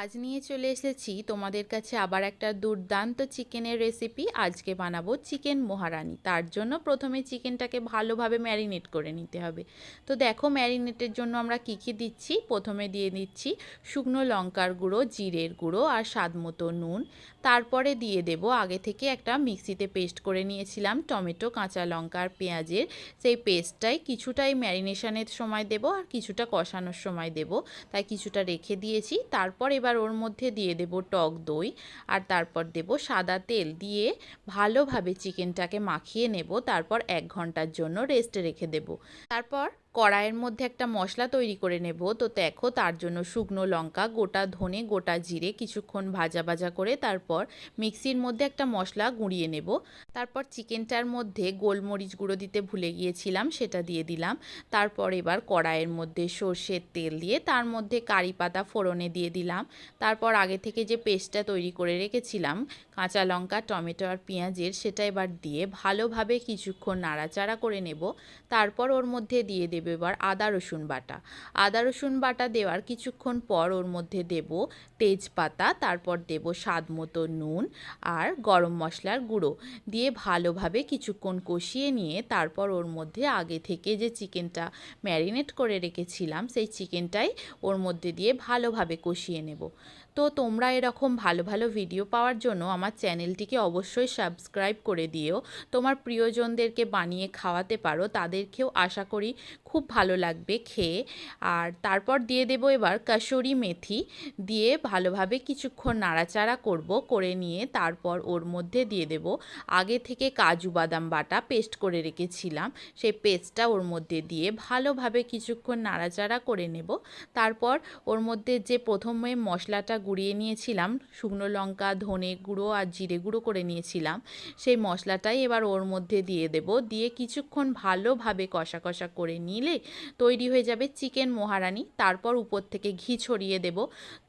আজ নিয়ে চলে এসেছি তোমাদের কাছে আবার একটা দুর্দান্ত চিকেনের রেসিপি। আজকে বানাবো চিকেন মহারানি। তার জন্য প্রথমে চিকেনটাকে ভালোভাবে ম্যারিনেট করে নিতে হবে। তো দেখো ম্যারিনেটের জন্য আমরা কী কী দিচ্ছি। প্রথমে দিয়ে দিচ্ছি শুকনো লঙ্কার গুঁড়ো, জিরের গুঁড়ো আর স্বাদ মতো নুন। তারপরে দিয়ে দেব আগে থেকে একটা মিক্সিতে পেস্ট করে নিয়েছিলাম টমেটো, কাঁচা লঙ্কা আর পেঁয়াজের, সেই পেস্টটাই কিছুটাই ম্যারিনেশনের সময় দেব আর কিছুটা কষানোর সময় দেব, তাই কিছুটা রেখে দিয়েছি। তারপর এবার ওর মধ্যে দিয়ে দেব টক দই আর তারপর দেব সাদা তেল, দিয়ে ভালোভাবে চিকেনটাকে মাখিয়ে নেব। তারপর 1 ঘন্টার জন্য রেস্টে রেখে দেব। তারপর কড়াইয়ের মধ্যে একটা মশলা তৈরি করে নেব। তো দেখো তার জন্য শুকনো লঙ্কা, গোটা ধনে, গোটা জিরে কিছুক্ষণ ভাজা ভাজা করে তারপর মিক্সির মধ্যে একটা মশলা গুঁড়িয়ে নেব। তারপর চিকেনটার মধ্যে গোলমরিচ গুঁড়ো দিতে ভুলে গিয়েছিলাম, সেটা দিয়ে দিলাম। তারপর এবার কড়াইয়ের মধ্যে সর্ষের তেল দিয়ে তার মধ্যে কারি পাতা ফোড়নে দিয়ে দিলাম। তারপর আগে থেকে যে পেস্টটা তৈরি করে রেখেছিলাম কাঁচা লঙ্কা, টমেটো আর পেঁয়াজের, সেটা এবার দিয়ে ভালোভাবে কিছুক্ষণ নাড়াচাড়া করে নেব। তারপর ওর মধ্যে দিয়ে দেব এবার আদা রসুন বাটা। আদা রসুন বাটা দেওয়ার কিছুক্ষণ পর ওর মধ্যে দেব তেজপাতা, তারপর দেব স্বাদ মতো নুন আর গরম মশলার গুঁড়ো দিয়ে ভালোভাবে কিছুক্ষণ কষিয়ে নিয়ে তারপর ওর মধ্যে আগে থেকে যে চিকেনটা ম্যারিনেট করে রেখেছিলাম সেই চিকেনটাই ওর মধ্যে দিয়ে ভালোভাবে কষিয়ে নেব। তো তোমরা এরকম ভালো ভালো ভিডিও পাওয়ার জন্য আমার চ্যানেলটিকে অবশ্যই সাবস্ক্রাইব করে দিও। তোমার প্রিয়জনদেরকে বানিয়ে খাওয়াতে পারো, তাদেরকেও আশা করি খুব ভালো লাগবে খেয়ে। আর তারপর দিয়ে দেব এবার কাসুরি মেথি, দিয়ে ভালোভাবে কিছুক্ষণ নাড়াচাড়া করে নিয়ে তারপর ওর মধ্যে দিয়ে দেব আগে থেকে কাজু বাদাম বাটা পেস্ট করে রেখেছিলাম, সেই পেস্টটা ওর মধ্যে দিয়ে ভালোভাবে কিছুক্ষণ নাড়াচাড়া করে নেব। তারপর ওর মধ্যে যে প্রথমে মশলাটা গুঁড়িয়ে নিয়েছিলাম, শুকনো লঙ্কা, ধনে গুঁড়ো আর জিরে গুঁড়ো করে নিয়েছিলাম, সেই মশলাটাই এবার ওর মধ্যে দিয়ে দেব। দিয়ে কিছুক্ষণ ভালোভাবে কষা কষা করে নিলে তৈরি হয়ে যাবে চিকেন মহারানি। তারপর উপর থেকে ঘি ছড়িয়ে দেব।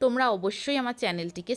তোমরা অবশ্যই আমার চ্যানেলটিকে